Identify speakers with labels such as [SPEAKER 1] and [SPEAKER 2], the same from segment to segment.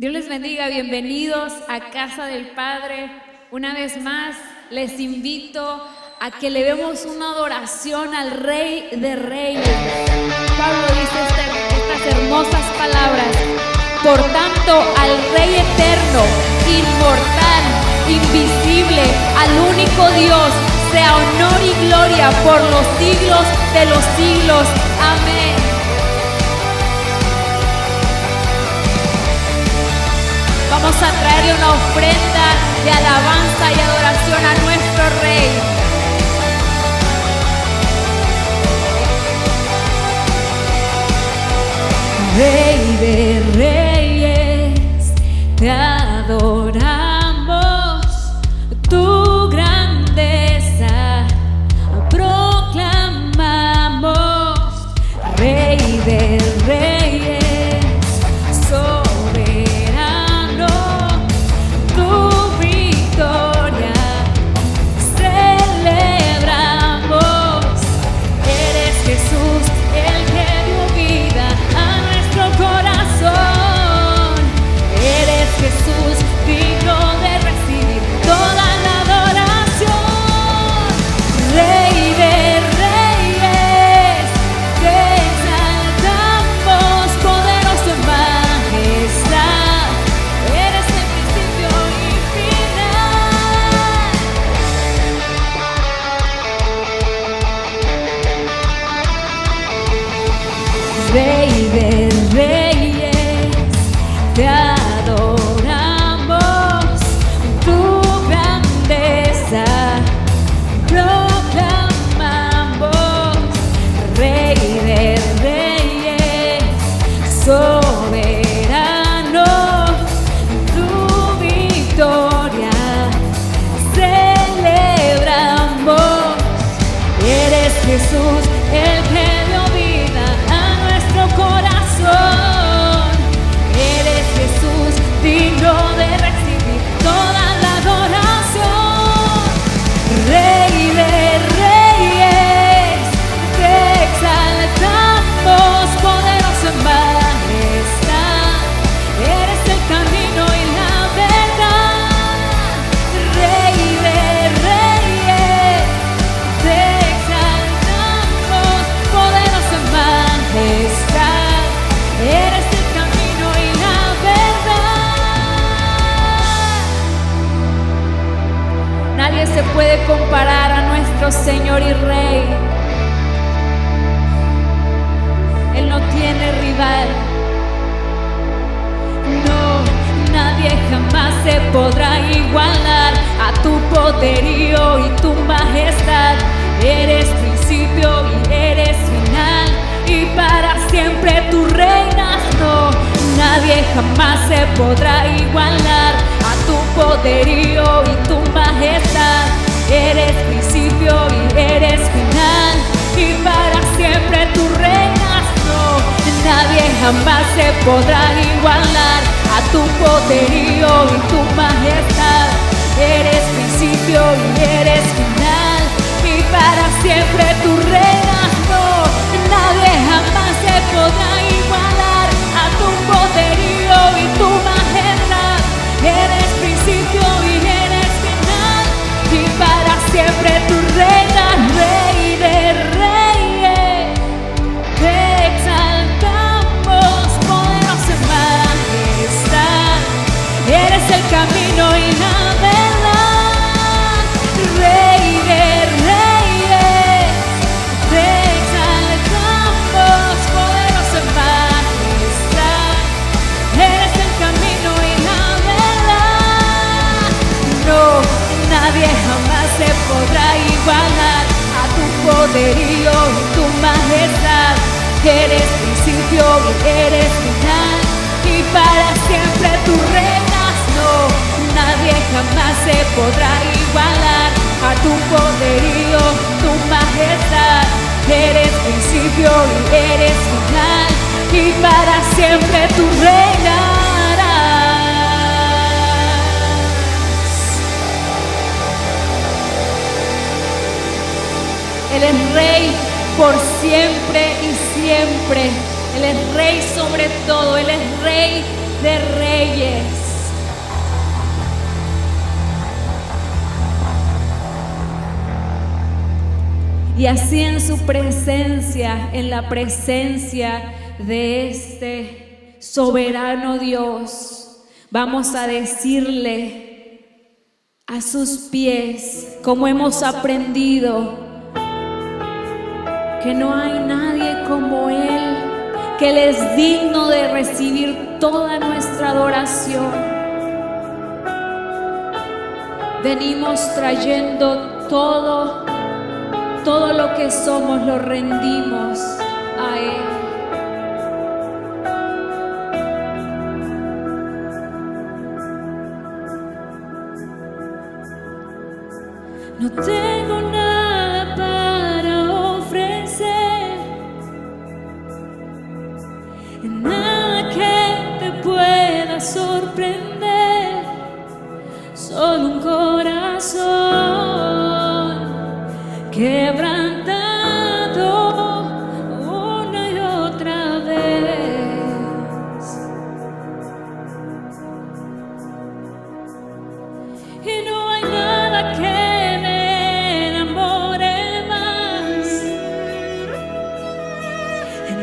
[SPEAKER 1] Dios les bendiga, bienvenidos a Casa del Padre. Una vez más les invito a que le demos una adoración al Rey de Reyes. Pablo dice estas hermosas palabras: por tanto, al Rey eterno, inmortal, invisible, al único Dios, sea honor y gloria por los siglos de los siglos. Amén. Vamos a traerle una ofrenda de alabanza y adoración a nuestro Rey. Rey de Reyes, te adoramos, tu grandeza proclamamos. Rey de Reyes, soberano, tu victoria celebramos. Eres Jesús, el que dio vida a nuestro corazón. Eres Jesús, digno de recibir toda la adoración. Rey de Reyes, te exaltamos, poderoso en majestad. Eres el principio y final. Rey de Reyes, te adoramos, tu grandeza proclamamos. Rey de Reyes, soberano, tu victoria celebramos. Eres Jesús, el que dio vida a nuestro corazón. Eres Jesús, digno de recibir toda la adoración. Rey de Reyes, te exaltamos, poderoso en majestad. Eres el camino y la verdad. Rey de Reyes, te exaltamos, poderoso en majestad. Eres el camino y la verdad. Nadie se puede comparar a nuestro Señor y Rey. Él no tiene rival. No, nadie jamás se podrá igualar a tu poderío y tu majestad. Eres principio y eres final, y para siempre tú reinas. No, nadie jamás se podrá igualar a tu poderío y tu majestad. Eres principio y eres final, y para siempre tú reinas. No, nadie jamás se podrá igualar a tu poderío y tu majestad. Eres principio y eres final, y para siempre tú reinas. No, nadie jamás se podrá igualar a tu poderío y tu majestad. Eres principio y eres final, y para siempre tú reinas. Rey de Reyes, te exaltamos, poderoso en majestad. Eres el camino y la verdad. Rey de Reyes, te exaltamos, poderoso en majestad. Eres el camino y la verdad. No, nadie jamás se podrá igualar a tu poderío y tu majestad. Eres principio y eres final, y para siempre tú reinas. No, nadie jamás se podrá igualar a tu poderío, tu majestad. Eres principio y eres final, y para siempre tú reinarás. Él es Rey por siempre y siempre. Él es Rey sobre todo. Él es Rey de reyes. Y así en su presencia, en la presencia de este soberano Dios, vamos a decirle a sus pies, como hemos aprendido, que no hay nadie como Él, que Él es digno de recibir toda nuestra adoración. Venimos trayendo todo lo que somos, lo rendimos a Él. No tengo nada para ofrecer, nada que te pueda sorprender, solo un corazón quebrantado una y otra vez. Y no hay nada que me enamore más,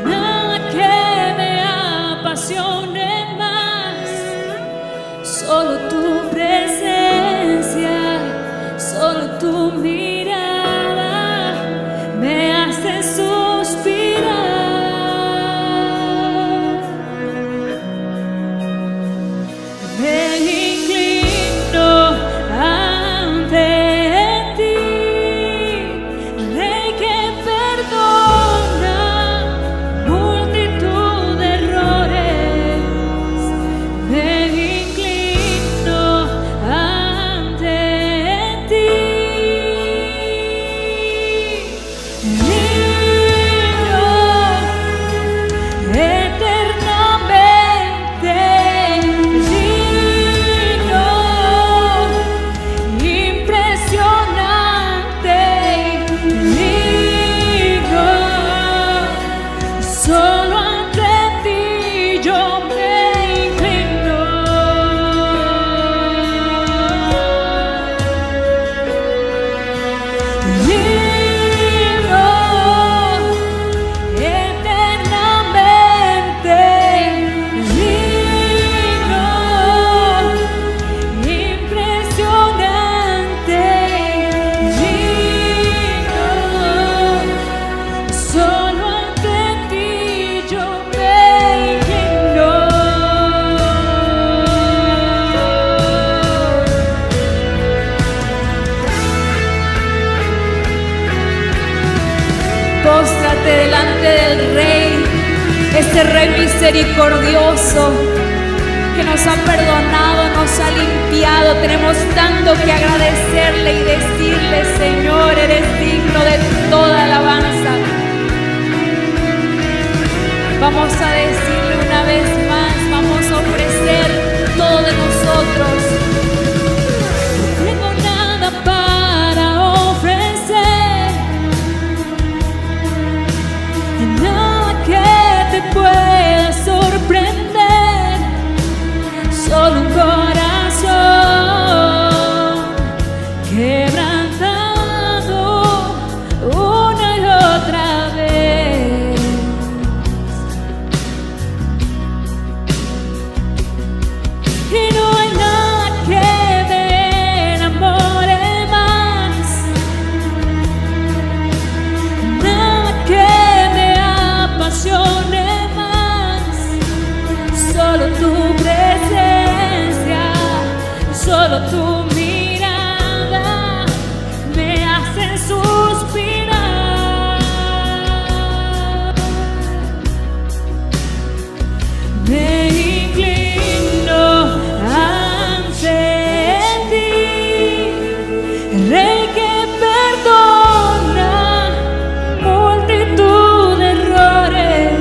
[SPEAKER 1] nada que me apasione más, solo tu presencia, solo tu mirada me hace suspirar. Me inclino ante ti, Rey que perdona multitud de errores. Me inclino ante ti. Eternamente digno, impresionante, digno, solo ante ti yo me inclino. Digno, eternamente digno, impresionante, digno, solo ante ti yo me inclino. Póstrate delante del Rey, este Rey misericordioso que nos ha perdonado, nos ha limpiado. Tenemos tanto que agradecerle y decirle: Señor, eres digno de toda alabanza. Vamos a decirle una vez más, vamos a ofrecer todo de nosotros. No tengo nada para ofrecer, nada que te pueda sorprender, solo un corazón quebrantado una y otra vez. Y no hay nada que me enamore más, nada que me apasione más, solo tu presencia, solo tu mirada me hace suspirar. Me inclino ante ti, Rey que perdona multitud de errores.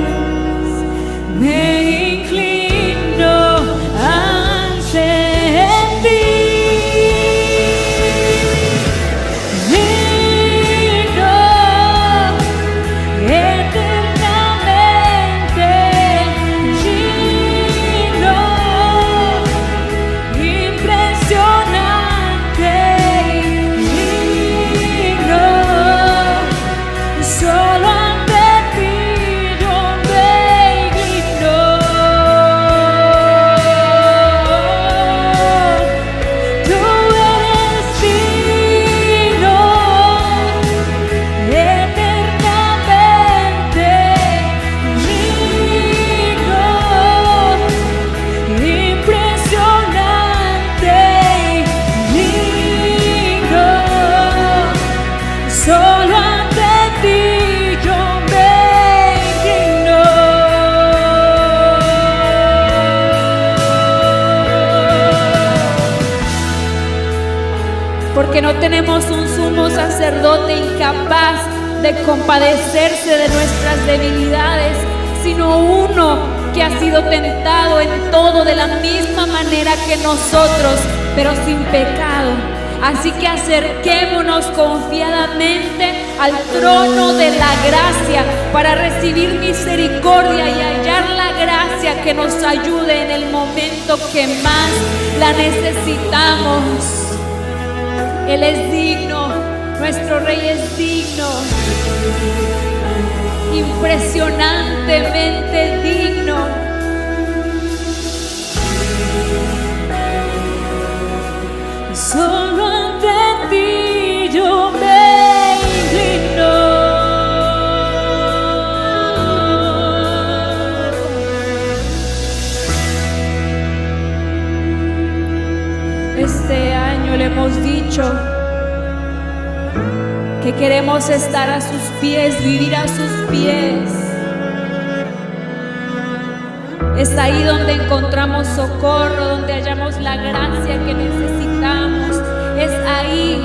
[SPEAKER 1] Me inclino ante ti, porque no tenemos un sumo sacerdote incapaz de compadecerse de nuestras debilidades, sino uno que ha sido tentado en todo de la misma manera que nosotros, pero sin pecado. Así que acerquémonos confiadamente al trono de la gracia para recibir misericordia y hallar la gracia que nos ayude en el momento que más la necesitamos. Él es digno, nuestro Rey es digno, impresionantemente digno. Solo ante ti yo me inclino. Este año le hemos dicho que queremos estar a sus pies, vivir a sus pies. Es ahí donde encontramos socorro, donde hallamos la gracia que necesitamos. Es ahí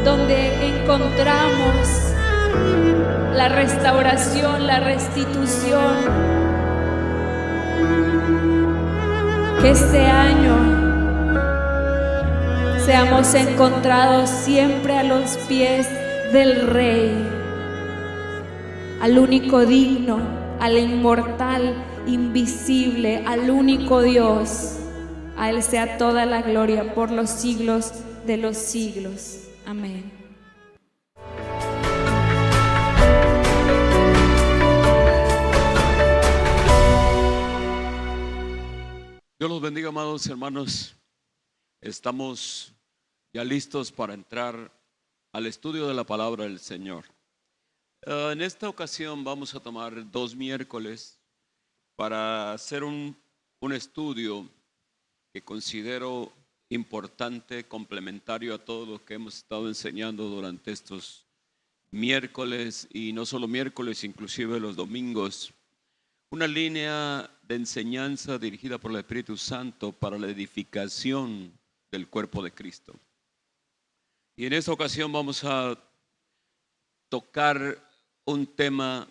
[SPEAKER 1] donde encontramos la restauración, la restitución. Que este año seamos encontrados siempre a los pies del Rey, al único digno, al inmortal, invisible, al único Dios. A Él sea toda la gloria por los siglos de los siglos. Amén.
[SPEAKER 2] Dios los bendiga, amados hermanos. Estamos ya listos para entrar al estudio de la palabra del Señor. En esta ocasión vamos a tomar 2 miércoles para hacer un estudio que considero importante, complementario a todo lo que hemos estado enseñando durante estos miércoles, y no solo miércoles, inclusive los domingos. Una línea de enseñanza dirigida por el Espíritu Santo para la edificación del cuerpo de Cristo. Y en esta ocasión vamos a tocar un tema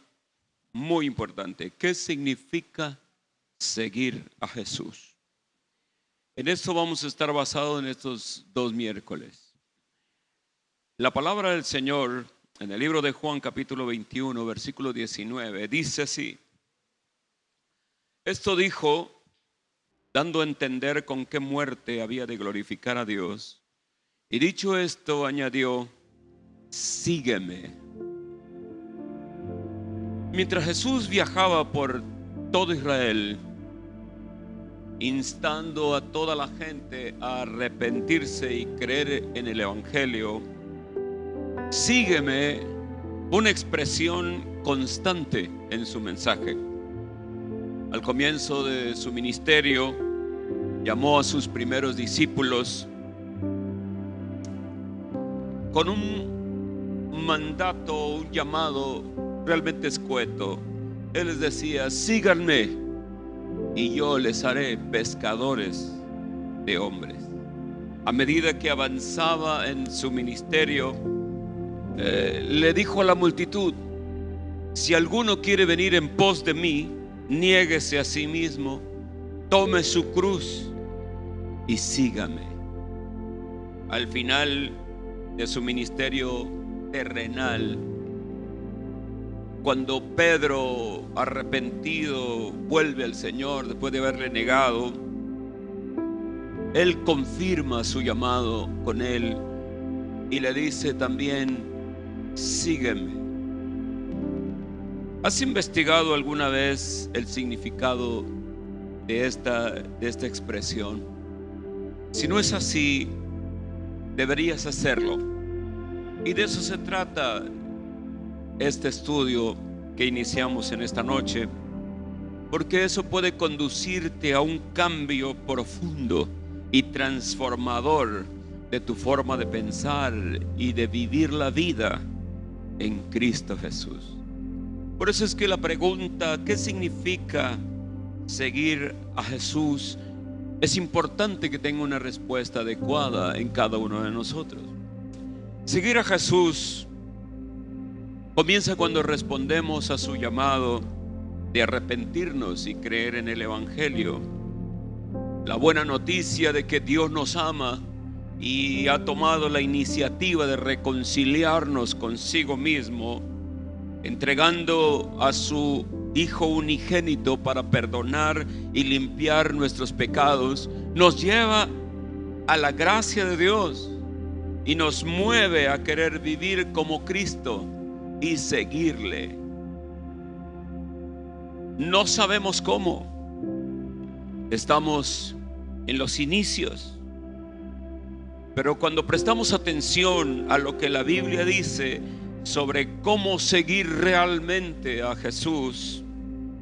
[SPEAKER 2] muy importante. ¿Qué significa seguir a Jesús? En esto vamos a estar basados en estos 2 miércoles. La palabra del Señor en el libro de Juan capítulo 21 versículo 19 dice así: esto dijo, dando a entender con qué muerte había de glorificar a Dios. Y dicho esto, añadió: sígueme. Mientras Jesús viajaba por todo Israel, instando a toda la gente a arrepentirse y creer en el Evangelio, sígueme, una expresión constante en su mensaje. Al comienzo de su ministerio, llamó a sus primeros discípulos con un mandato, un llamado realmente escueto. Él les decía: síganme y yo les haré pescadores de hombres. A medida que avanzaba en su ministerio, le dijo a la multitud: si alguno quiere venir en pos de mí, niéguese a sí mismo, tome su cruz y sígame. Al final de su ministerio terrenal, cuando Pedro, arrepentido, vuelve al Señor después de haberle negado, Él confirma su llamado con él y le dice también: sígueme. ¿Has investigado alguna vez el significado de esta expresión? Si no es así, deberías hacerlo. Y de eso se trata este estudio que iniciamos en esta noche, porque eso puede conducirte a un cambio profundo y transformador de tu forma de pensar y de vivir la vida en Cristo Jesús. Por eso es que la pregunta: ¿qué significa seguir a Jesús? es importante que tenga una respuesta adecuada en cada uno de nosotros. Seguir a Jesús comienza cuando respondemos a su llamado de arrepentirnos y creer en el Evangelio. La buena noticia de que Dios nos ama y ha tomado la iniciativa de reconciliarnos consigo mismo, entregando a su Hijo unigénito para perdonar y limpiar nuestros pecados, nos lleva a la gracia de Dios y nos mueve a querer vivir como Cristo y seguirle. No sabemos cómo. Estamos en los inicios. Pero cuando prestamos atención a lo que la Biblia dice sobre cómo seguir realmente a Jesús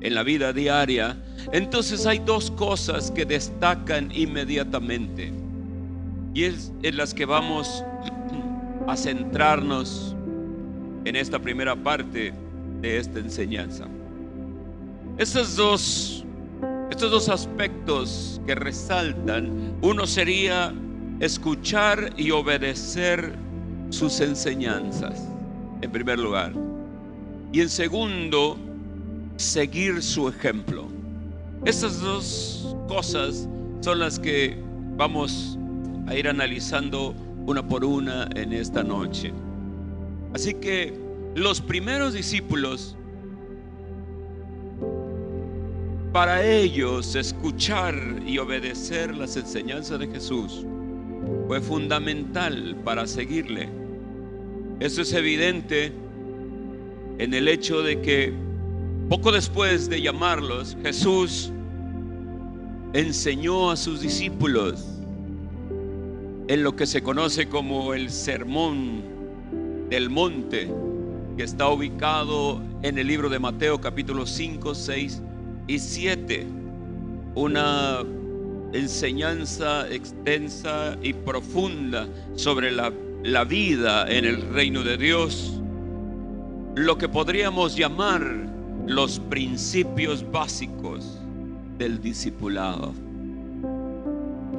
[SPEAKER 2] en la vida diaria, entonces hay dos cosas que destacan inmediatamente. Y es en las que vamos a centrarnos en esta primera parte de esta enseñanza. Estos dos aspectos que resaltan, uno sería escuchar y obedecer sus enseñanzas, en primer lugar. Y en segundo, seguir su ejemplo. Estas dos cosas son las que vamos a ir analizando una por una en esta noche. Así que los primeros discípulos, para ellos escuchar y obedecer las enseñanzas de Jesús fue fundamental para seguirle. Eso es evidente en el hecho de que poco después de llamarlos, Jesús enseñó a sus discípulos en lo que se conoce como el Sermón del Monte, que está ubicado en el libro de Mateo capítulo 5, 6 y 7. Una enseñanza extensa y profunda sobre la vida en el reino de Dios, lo que podríamos llamar los principios básicos del discipulado.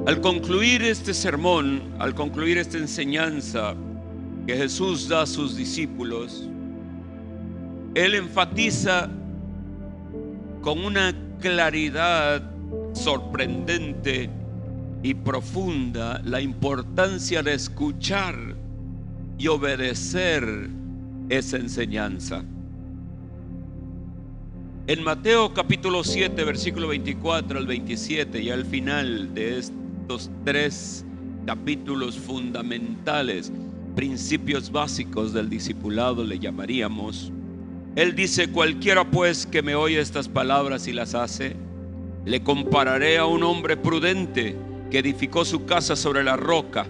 [SPEAKER 2] Al concluir este sermón, al concluir esta enseñanza que Jesús da a sus discípulos, Él enfatiza con una claridad sorprendente y profunda la importancia de escuchar y obedecer esa enseñanza. En Mateo capítulo 7, versículo 24 al 27, y al final de estos tres capítulos fundamentales, principios básicos del discipulado le llamaríamos, Él dice: cualquiera pues que me oye estas palabras y las hace, le compararé a un hombre prudente que edificó su casa sobre la roca.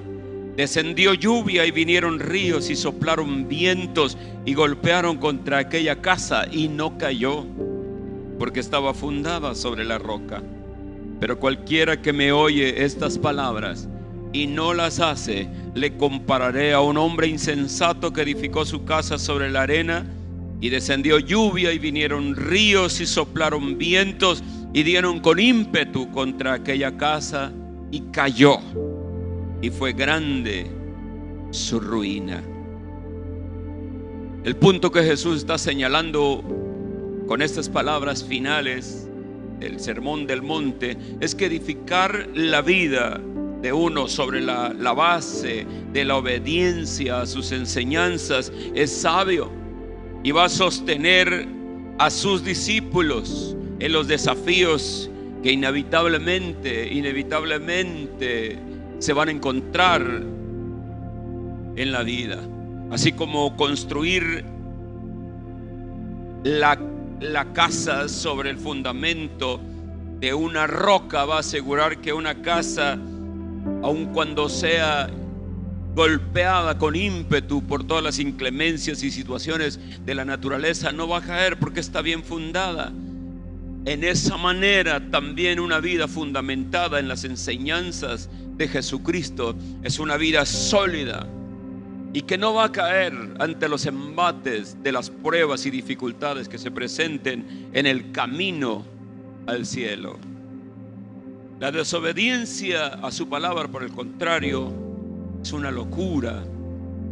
[SPEAKER 2] Descendió lluvia y vinieron ríos y soplaron vientos y golpearon contra aquella casa y no cayó, porque estaba fundada sobre la roca. Pero cualquiera que me oye estas palabras y no las hace, le compararé a un hombre insensato que edificó su casa sobre la arena. Y descendió lluvia y vinieron ríos y soplaron vientos y dieron con ímpetu contra aquella casa y cayó, y fue grande su ruina. El punto que Jesús está señalando con estas palabras finales del Sermón del Monte es que edificar la vida de uno sobre la base de la obediencia a sus enseñanzas es sabio y va a sostener a sus discípulos en los desafíos que inevitablemente se van a encontrar en la vida. Así como construir la casa sobre el fundamento de una roca va a asegurar que una casa, aun cuando sea golpeada con ímpetu por todas las inclemencias y situaciones de la naturaleza, no va a caer porque está bien fundada. En esa manera también una vida fundamentada en las enseñanzas de Jesucristo es una vida sólida y que no va a caer ante los embates de las pruebas y dificultades que se presenten en el camino al cielo. La desobediencia a su palabra, por el contrario, es una locura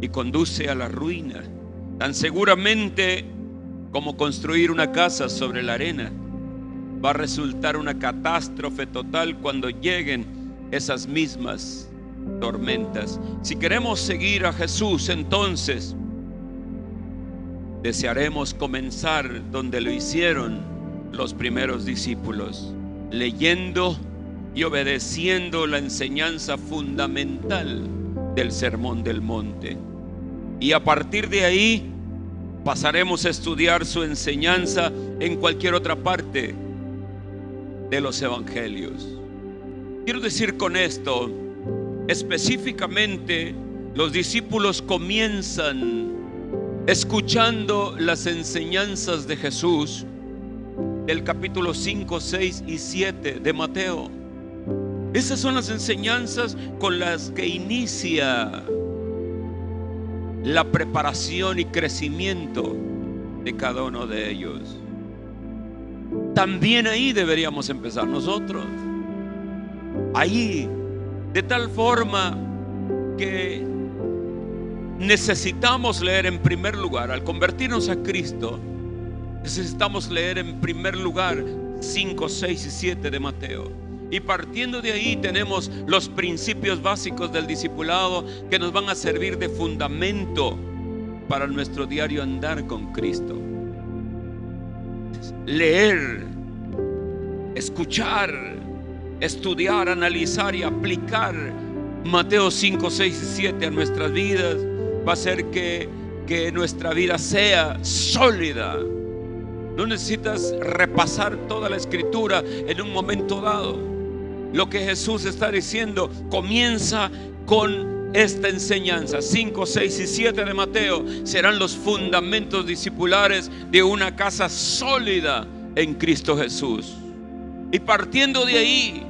[SPEAKER 2] y conduce a la ruina. Tan seguramente como construir una casa sobre la arena, va a resultar una catástrofe total cuando lleguen esas mismas tormentas. Si queremos seguir a Jesús, entonces desearemos comenzar donde lo hicieron los primeros discípulos, leyendo y obedeciendo la enseñanza fundamental del Sermón del Monte. Y a partir de ahí pasaremos a estudiar su enseñanza en cualquier otra parte de los evangelios. Quiero decir con esto, específicamente, los discípulos comienzan escuchando las enseñanzas de Jesús del capítulo 5, 6 y 7 de Mateo. Esas son las enseñanzas con las que inicia la preparación y crecimiento de cada uno de ellos. También ahí deberíamos empezar nosotros. Ahí, de tal forma que necesitamos leer en primer lugar, al convertirnos a Cristo, necesitamos leer en primer lugar 5, 6 y 7 de Mateo. Y partiendo de ahí tenemos los principios básicos del discipulado que nos van a servir de fundamento para nuestro diario andar con Cristo. Leer, escuchar, estudiar, analizar y aplicar Mateo 5, 6 y 7 a nuestras vidas va a hacer que nuestra vida sea sólida. No necesitas repasar toda la escritura en un momento dado. Lo que Jesús está diciendo comienza con esta enseñanza. 5, 6 y 7 de Mateo serán los fundamentos discipulares de una casa sólida en Cristo Jesús. Y partiendo de ahí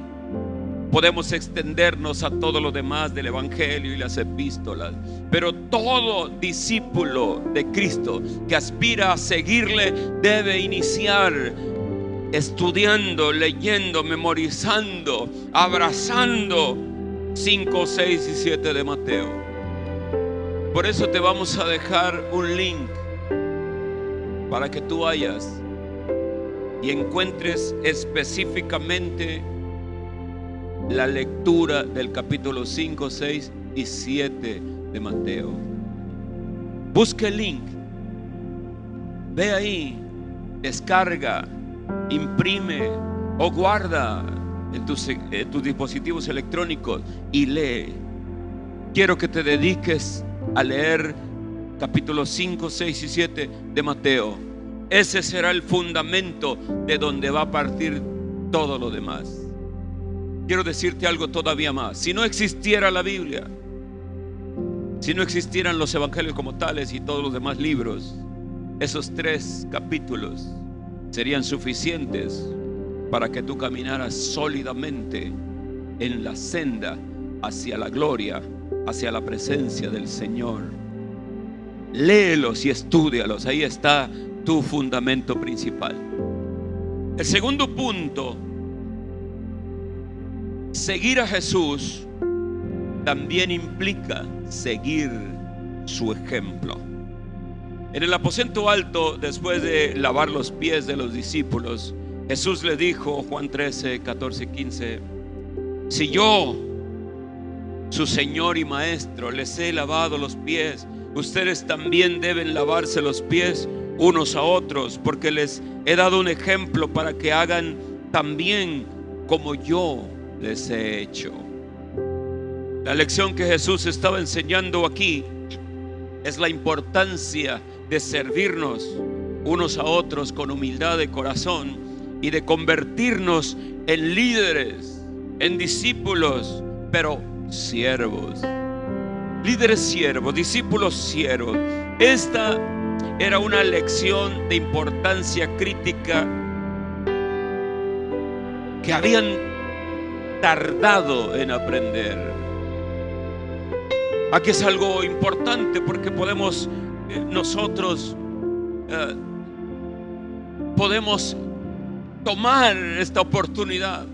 [SPEAKER 2] podemos extendernos a todo lo demás del Evangelio y las epístolas. Pero todo discípulo de Cristo que aspira a seguirle debe iniciar estudiando, leyendo, memorizando, abrazando 5, 6 y 7 de Mateo. Por eso te vamos a dejar un link para que tú vayas y encuentres específicamente la lectura del capítulo 5, 6 y 7 de Mateo. Busca el link, ve ahí, descarga, imprime o guarda en tus dispositivos electrónicos y lee. Quiero que te dediques a leer capítulos 5, 6 y 7 de Mateo. Ese será el fundamento de donde va a partir todo lo demás. Quiero decirte algo todavía más. Si no existiera la Biblia, si no existieran los evangelios como tales y todos los demás libros, esos 3 capítulos serían suficientes para que tú caminaras sólidamente en la senda hacia la gloria, hacia la presencia del Señor. Léelos y estúdialos. Ahí está tu fundamento principal. El segundo punto: seguir a Jesús también implica seguir su ejemplo. En el aposento alto, después de lavar los pies de los discípulos, Jesús le dijo, Juan 13, 14 y 15: si yo, su Señor y Maestro, les he lavado los pies, ustedes también deben lavarse los pies unos a otros, porque les he dado un ejemplo para que hagan también como yo les he hecho. La lección que Jesús estaba enseñando aquí es la importancia de servirnos unos a otros con humildad de corazón y de convertirnos en líderes, en discípulos, pero siervos. Líderes siervos, discípulos siervos. Esta era una lección de importancia crítica que habían tardado en aprender. Aquí es algo importante porque podemos nosotros podemos tomar esta oportunidad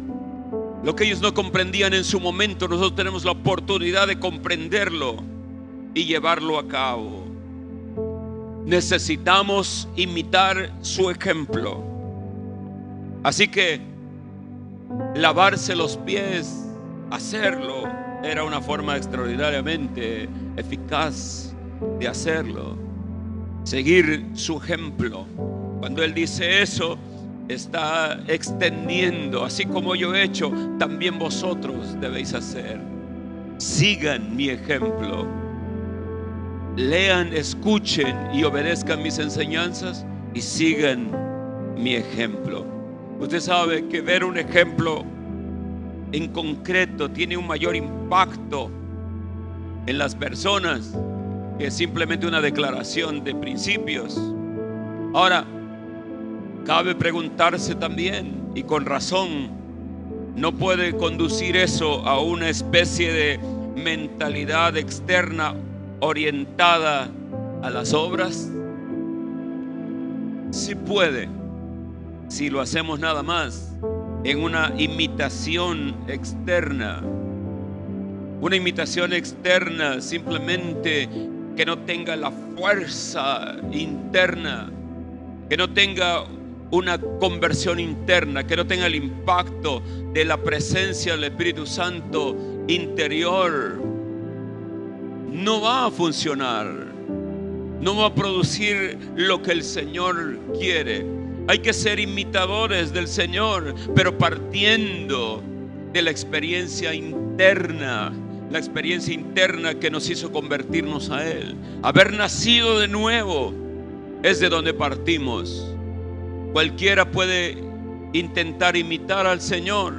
[SPEAKER 2] Lo que ellos no comprendían en su momento, nosotros tenemos la oportunidad de comprenderlo y llevarlo a cabo. Necesitamos imitar su ejemplo. Así que lavarse los pies, hacerlo, era una forma extraordinariamente eficaz de hacerlo. Seguir su ejemplo. Cuando él dice eso, está extendiendo: así como yo he hecho, también vosotros debéis hacer. Sigan mi ejemplo. Lean, escuchen y obedezcan mis enseñanzas y sigan mi ejemplo. Usted sabe que ver un ejemplo en concreto tiene un mayor impacto en las personas que simplemente una declaración de principios. Ahora, cabe preguntarse también, y con razón, ¿no puede conducir eso a una especie de mentalidad externa orientada a las obras? Sí puede, si lo hacemos nada más en una imitación externa. Una imitación externa simplemente que no tenga la fuerza interna, que no tenga una conversión interna, que no tenga el impacto de la presencia del Espíritu Santo interior. No va a funcionar, no va a producir lo que el Señor quiere. Hay que ser imitadores del Señor, pero partiendo de la experiencia interna, la experiencia interna que nos hizo convertirnos a Él. Haber nacido de nuevo es de donde partimos. Cualquiera puede intentar imitar al Señor,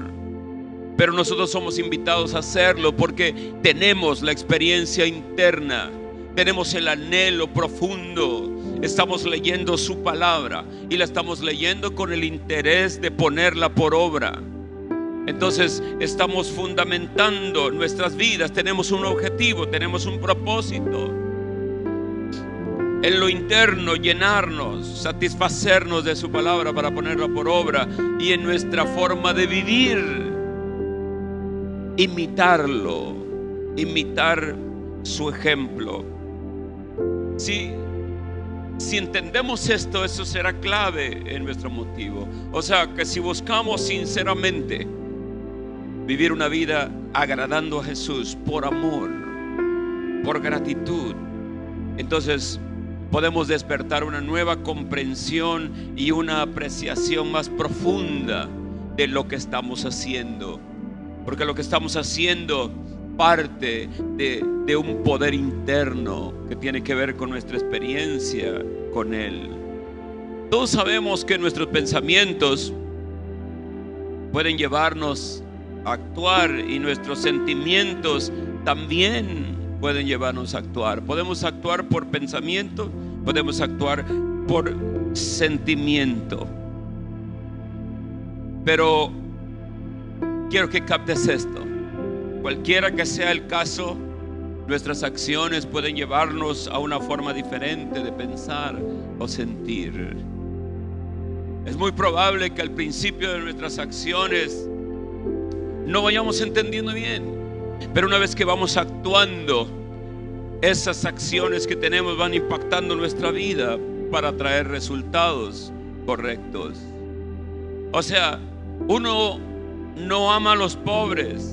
[SPEAKER 2] pero nosotros somos invitados a hacerlo porque tenemos la experiencia interna, tenemos el anhelo profundo. Estamos leyendo su palabra y la estamos leyendo con el interés de ponerla por obra. Entonces estamos fundamentando nuestras vidas, tenemos un objetivo, tenemos un propósito. En lo interno, llenarnos, satisfacernos de su palabra para ponerla por obra, y en nuestra forma de vivir, imitarlo, imitar su ejemplo. Si entendemos esto, eso será clave en nuestro motivo. O sea, que si buscamos sinceramente vivir una vida agradando a Jesús por amor, por gratitud, entonces podemos despertar una nueva comprensión y una apreciación más profunda de lo que estamos haciendo. Porque lo que estamos haciendo parte de un poder interno que tiene que ver con nuestra experiencia con Él. Todos sabemos que nuestros pensamientos pueden llevarnos a actuar, y nuestros sentimientos también pueden llevarnos a actuar. Podemos actuar por pensamiento, podemos actuar por sentimiento. Pero quiero que captes esto. Cualquiera que sea el caso, nuestras acciones pueden llevarnos a una forma diferente de pensar o sentir. Es muy probable que al principio de nuestras acciones no vayamos entendiendo bien, pero una vez que vamos actuando, esas acciones que tenemos van impactando nuestra vida para traer resultados correctos. O sea, uno no ama a los pobres,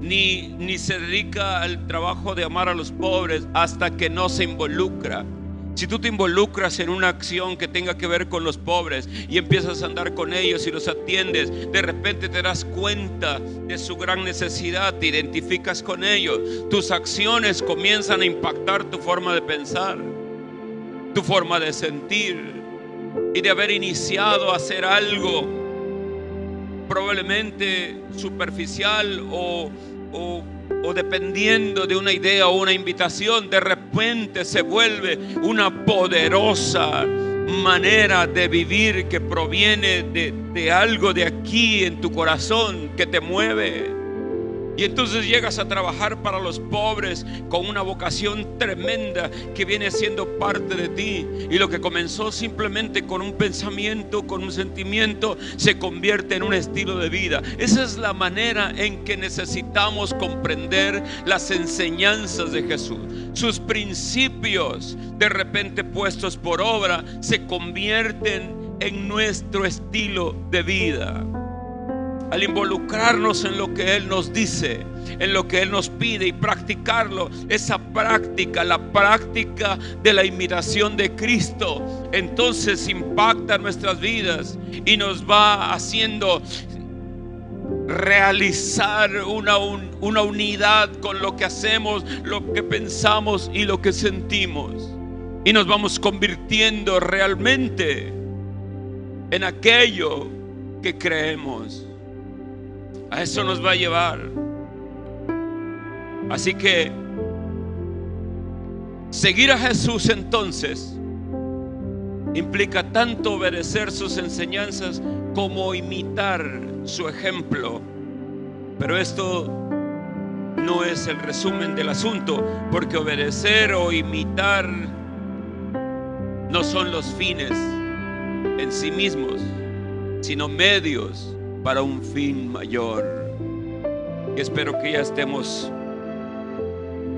[SPEAKER 2] ni se dedica al trabajo de amar a los pobres hasta que no se involucra. Si tú te involucras en una acción que tenga que ver con los pobres y empiezas a andar con ellos y los atiendes, de repente te das cuenta de su gran necesidad, te identificas con ellos, tus acciones comienzan a impactar tu forma de pensar, tu forma de sentir, y de haber iniciado a hacer algo probablemente superficial o dependiendo de una idea o una invitación, de repente se vuelve una poderosa manera de vivir que proviene de algo de aquí en tu corazón que te mueve. Y entonces llegas a trabajar para los pobres con una vocación tremenda que viene siendo parte de ti. Y lo que comenzó simplemente con un pensamiento, con un sentimiento, se convierte en un estilo de vida. Esa es la manera en que necesitamos comprender las enseñanzas de Jesús. Sus principios, de repente puestos por obra, se convierten en nuestro estilo de vida. Al involucrarnos en lo que Él nos dice, en lo que Él nos pide y practicarlo, esa práctica, la práctica de la imitación de Cristo, entonces impacta nuestras vidas y nos va haciendo realizar una unidad con lo que hacemos, lo que pensamos y lo que sentimos. Y nos vamos convirtiendo realmente en aquello que creemos. A eso nos va a llevar. Así que seguir a Jesús entonces implica tanto obedecer sus enseñanzas como imitar su ejemplo. Pero esto no es el resumen del asunto, porque obedecer o imitar no son los fines en sí mismos, sino medios para un fin mayor. Y espero que ya estemos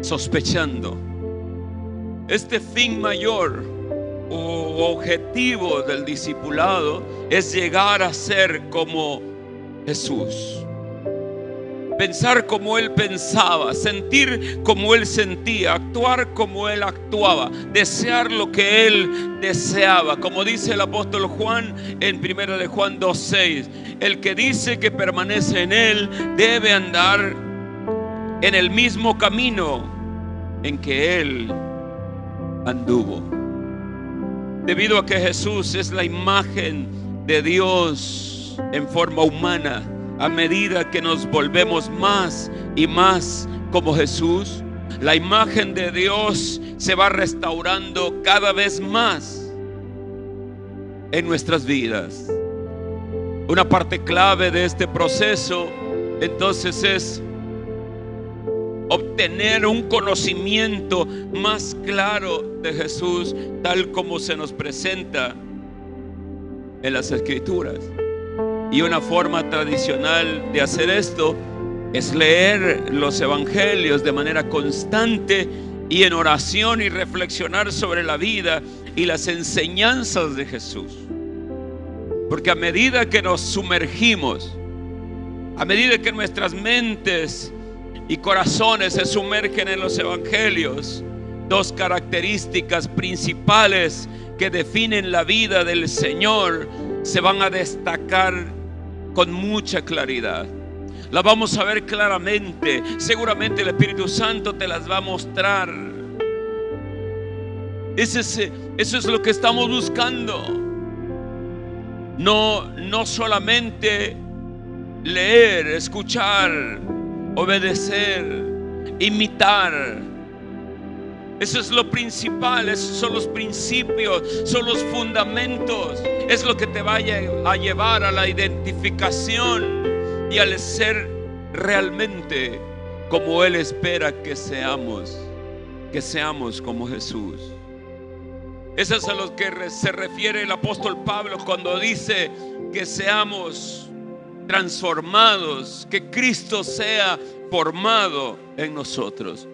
[SPEAKER 2] sospechando. Este fin mayor o objetivo del discipulado es llegar a ser como Jesús. Pensar como Él pensaba, sentir como Él sentía, actuar como Él actuaba, desear lo que Él deseaba. Como dice el apóstol Juan en 1 de Juan 2:6, el que dice que permanece en Él debe andar en el mismo camino en que Él anduvo. Debido a que Jesús es la imagen de Dios en forma humana, a medida que nos volvemos más y más como Jesús, la imagen de Dios se va restaurando cada vez más en nuestras vidas. Una parte clave de este proceso entonces es obtener un conocimiento más claro de Jesús, tal como se nos presenta en las Escrituras. Y una forma tradicional de hacer esto es leer los evangelios de manera constante y en oración, y reflexionar sobre la vida y las enseñanzas de Jesús. Porque a medida que nos sumergimos, a medida que nuestras mentes y corazones se sumergen en los evangelios, dos características principales que definen la vida del Señor se van a destacar con mucha claridad. La vamos a ver claramente. Seguramente el Espíritu Santo te las va a mostrar. Eso es lo que estamos buscando. No solamente leer, escuchar, obedecer, imitar. Eso es lo principal, esos son los principios, son los fundamentos. Es lo que te vaya a llevar a la identificación y al ser realmente como Él espera que seamos como Jesús. Eso es a lo que se refiere el apóstol Pablo cuando dice que seamos transformados, que Cristo sea formado en nosotros.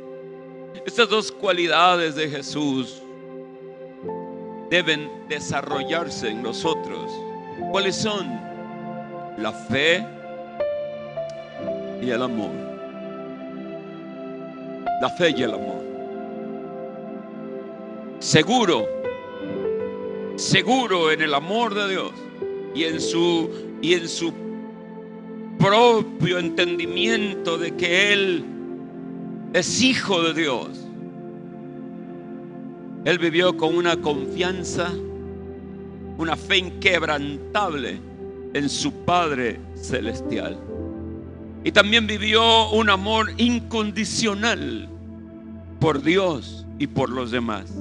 [SPEAKER 2] Estas dos cualidades de Jesús deben desarrollarse en nosotros. ¿Cuáles son? La fe y el amor. La fe y el amor. Seguro en el amor de Dios y en su propio entendimiento de que Él es hijo de Dios. Él vivió con una confianza, una fe inquebrantable en su Padre Celestial. Y también vivió un amor incondicional por Dios y por los demás.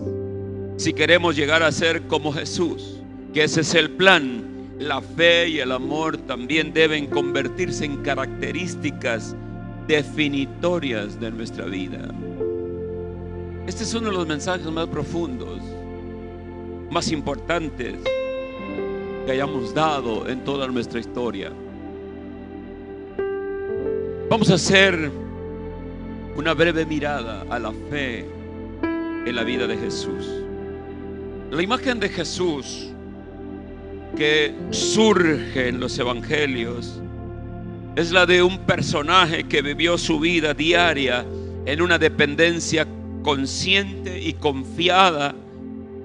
[SPEAKER 2] Si queremos llegar a ser como Jesús, que ese es el plan, la fe y el amor también deben convertirse en características definitorias de nuestra vida. Este es uno de los mensajes más profundos, más importantes que hayamos dado en toda nuestra historia. Vamos a hacer una breve mirada a la fe en la vida de Jesús. La imagen de Jesús que surge en los evangelios es la de un personaje que vivió su vida diaria en una dependencia consciente y confiada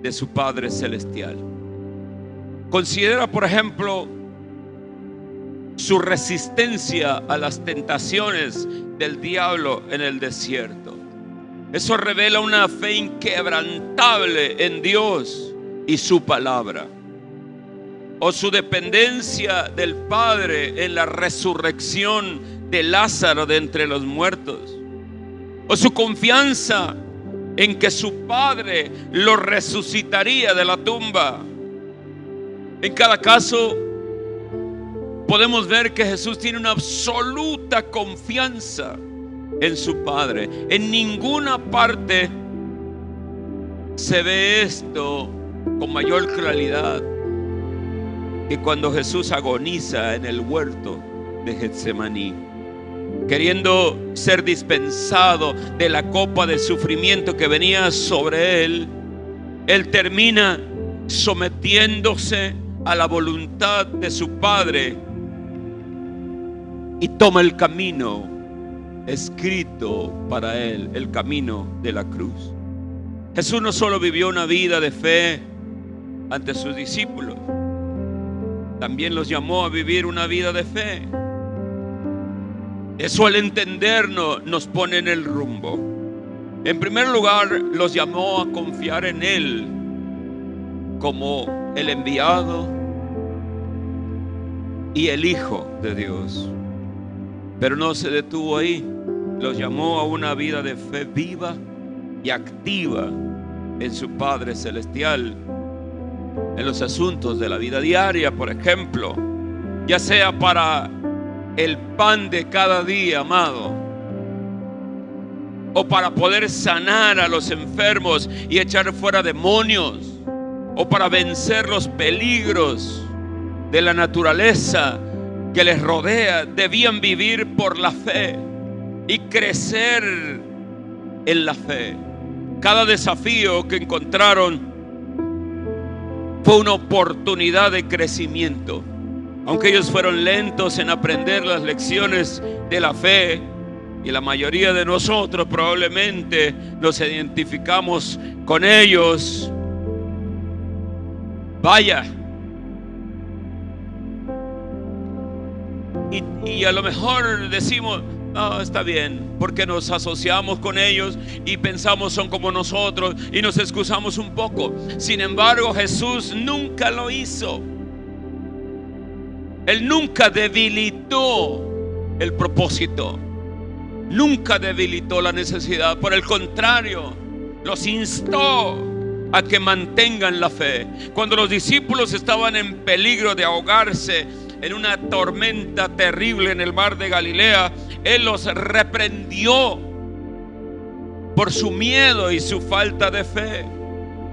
[SPEAKER 2] de su Padre Celestial. Considera, por ejemplo, su resistencia a las tentaciones del diablo en el desierto. Eso revela una fe inquebrantable en Dios y su palabra. O su dependencia del Padre en la resurrección de Lázaro de entre los muertos. O su confianza en que su Padre lo resucitaría de la tumba. En cada caso, podemos ver que Jesús tiene una absoluta confianza en su Padre. En ninguna parte se ve esto con mayor claridad que cuando Jesús agoniza en el huerto de Getsemaní, queriendo ser dispensado de la copa del sufrimiento que venía sobre él. Él termina sometiéndose a la voluntad de su Padre y toma el camino escrito para él, el camino de la cruz. Jesús no solo vivió una vida de fe ante sus discípulos, también los llamó a vivir una vida de fe. Eso, al entendernos, nos pone en el rumbo. En primer lugar, los llamó a confiar en Él como el enviado y el Hijo de Dios. Pero no se detuvo ahí. Los llamó a una vida de fe viva y activa en su Padre Celestial, en los asuntos de la vida diaria, por ejemplo, ya sea para el pan de cada día, amado, o para poder sanar a los enfermos y echar fuera demonios, o para vencer los peligros de la naturaleza que les rodea. Debían vivir por la fe y crecer en la fe. Cada desafío que encontraron fue una oportunidad de crecimiento. Aunque ellos fueron lentos en aprender las lecciones de la fe, y la mayoría de nosotros probablemente nos identificamos con ellos, vaya, y a lo mejor decimos, no, está bien, porque nos asociamos con ellos y pensamos son como nosotros y nos excusamos un poco. Sin embargo, Jesús nunca lo hizo. Él nunca debilitó el propósito, nunca debilitó la necesidad. Por el contrario, los instó a que mantengan la fe. Cuando los discípulos estaban en peligro de ahogarse en una tormenta terrible en el mar de Galilea, Él los reprendió por su miedo y su falta de fe.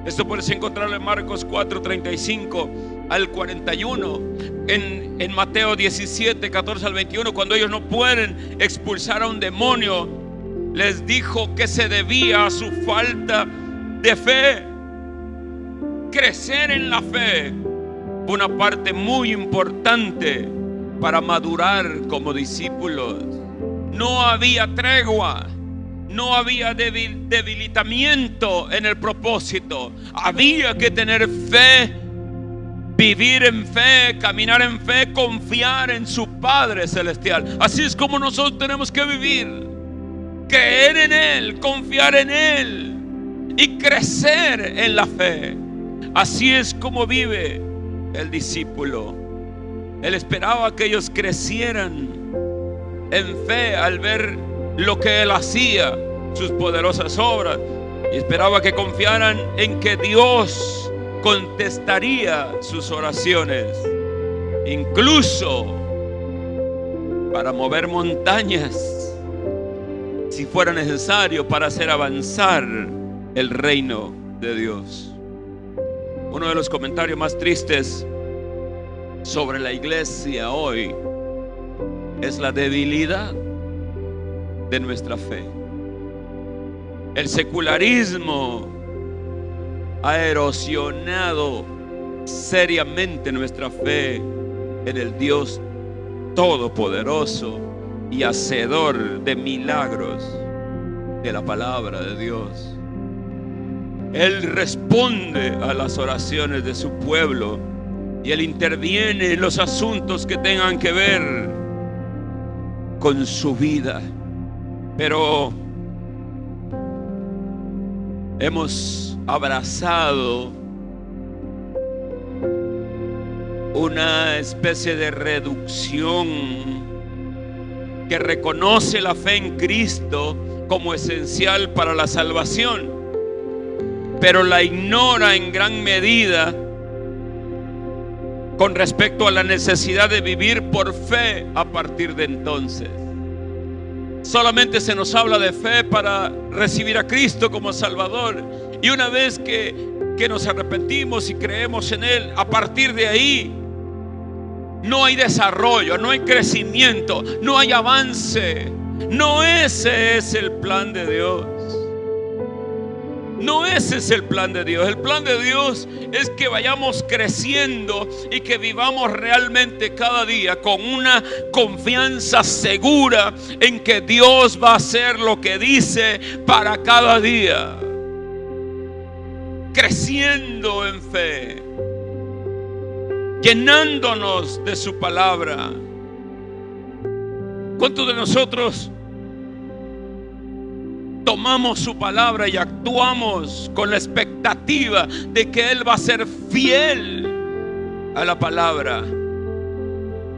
[SPEAKER 2] Esto puedes encontrarlo en Marcos 4:35 al 41, en Mateo 17, 14 al 21, cuando ellos no pueden expulsar a un demonio, les dijo que se debía a su falta de fe. Crecer en la fe fue una parte muy importante para madurar como discípulos. No había tregua, no había debilitamiento en el propósito. Había que tener fe, vivir en fe, caminar en fe, confiar en su Padre Celestial. Así es como nosotros tenemos que vivir. Creer en Él, confiar en Él y crecer en la fe. Así es como vive el discípulo. Él esperaba que ellos crecieran en fe al ver lo que Él hacía, sus poderosas obras, y esperaba que confiaran en que Dios contestaría sus oraciones, incluso para mover montañas. si fuera necesario, para hacer avanzar el reino de Dios. Uno de los comentarios más tristes sobre la iglesia hoy es la debilidad de nuestra fe. El secularismo ha erosionado seriamente nuestra fe en el Dios todopoderoso y hacedor de milagros de la palabra de Dios. Él responde a las oraciones de su pueblo y Él interviene en los asuntos que tengan que ver con su vida. Pero hemos abrazado una especie de reducción que reconoce la fe en Cristo como esencial para la salvación, pero la ignora en gran medida con respecto a la necesidad de vivir por fe a partir de entonces. Solamente se nos habla de fe para recibir a Cristo como Salvador, y una vez que nos arrepentimos y creemos en Él, a partir de ahí no hay desarrollo, no hay crecimiento, no hay avance. No ese es el plan de Dios. No ese es el plan de Dios. El plan de Dios es que vayamos creciendo y que vivamos realmente cada día con una confianza segura en que Dios va a hacer lo que dice para cada día. Creciendo en fe, llenándonos de su palabra. ¿Cuántos de nosotros tomamos su palabra y actuamos con la expectativa de que Él va a ser fiel a la palabra?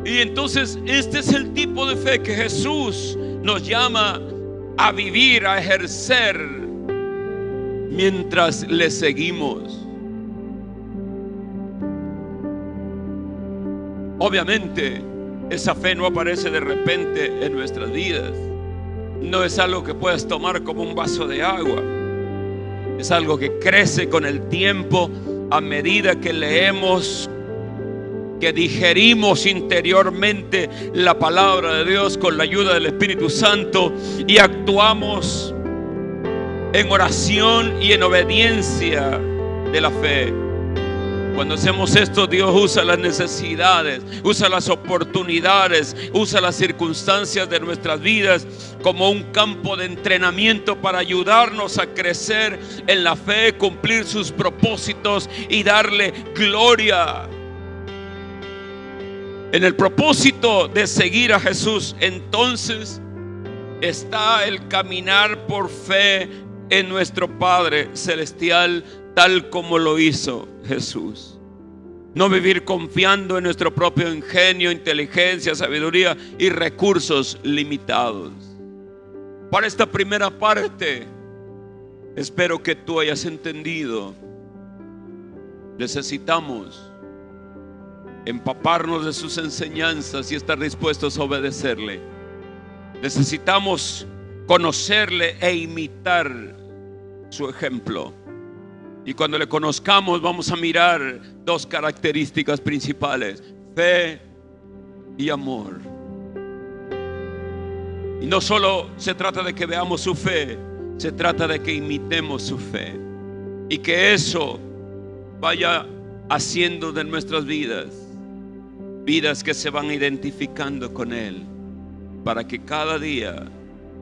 [SPEAKER 2] Y entonces este es el tipo de fe que Jesús nos llama a vivir, a ejercer mientras le seguimos. Obviamente, esa fe no aparece de repente en nuestras vidas. No es algo que puedas tomar como un vaso de agua. Es algo que crece con el tiempo a medida que leemos, que digerimos interiormente la palabra de Dios con la ayuda del Espíritu Santo y actuamos en oración y en obediencia de la fe. Cuando hacemos esto, Dios usa las necesidades, usa las oportunidades, usa las circunstancias de nuestras vidas como un campo de entrenamiento para ayudarnos a crecer en la fe, cumplir sus propósitos y darle gloria. En el propósito de seguir a Jesús, entonces, está el caminar por fe en nuestro Padre Celestial, tal como lo hizo Jesús. No vivir confiando en nuestro propio ingenio, inteligencia, sabiduría y recursos limitados. Para esta primera parte, espero que tú hayas entendido. Necesitamos empaparnos de sus enseñanzas y estar dispuestos a obedecerle. Necesitamos conocerle e imitar su ejemplo. Y cuando le conozcamos, vamos a mirar dos características principales: fe y amor. Y no solo se trata de que veamos su fe, se trata de que imitemos su fe y que eso vaya haciendo de nuestras vidas que se van identificando con Él, para que cada día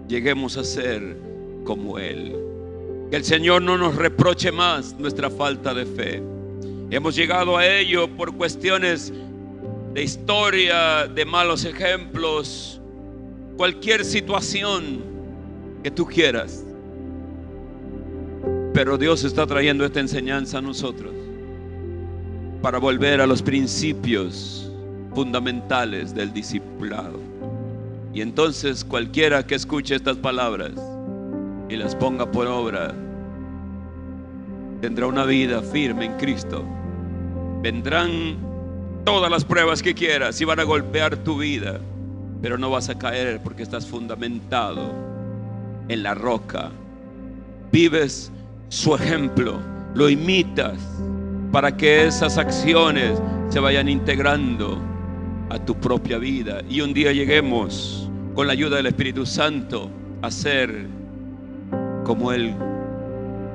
[SPEAKER 2] lleguemos a ser como Él. Que el Señor no nos reproche más nuestra falta de fe. Hemos llegado a ello por cuestiones de historia, de malos ejemplos, cualquier situación que tú quieras. Pero Dios está trayendo esta enseñanza a nosotros para volver a los principios fundamentales del discipulado. Y entonces cualquiera que escuche estas palabras y las ponga por obra tendrá una vida firme en Cristo. Vendrán todas las pruebas que quieras y van a golpear tu vida, pero no vas a caer porque estás fundamentado en la roca. Vives su ejemplo, lo imitas para que esas acciones se vayan integrando a tu propia vida y un día lleguemos con la ayuda del Espíritu Santo a ser como Él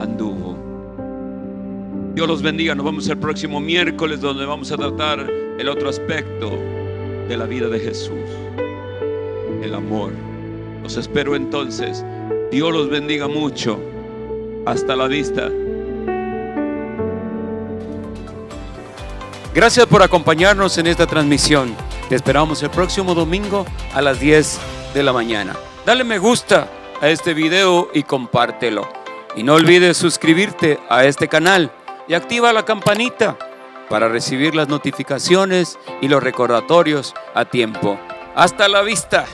[SPEAKER 2] anduvo. Dios los bendiga. Nos vemos el próximo miércoles, donde vamos a tratar el otro aspecto de la vida de Jesús, el amor. Los espero entonces. Dios los bendiga mucho. Hasta la vista. Gracias por acompañarnos en esta transmisión. Te esperamos el próximo domingo a las 10 de la mañana. Dale me gusta a este video y compártelo. Y no olvides suscribirte a este canal y activa la campanita para recibir las notificaciones y los recordatorios a tiempo. Hasta la vista.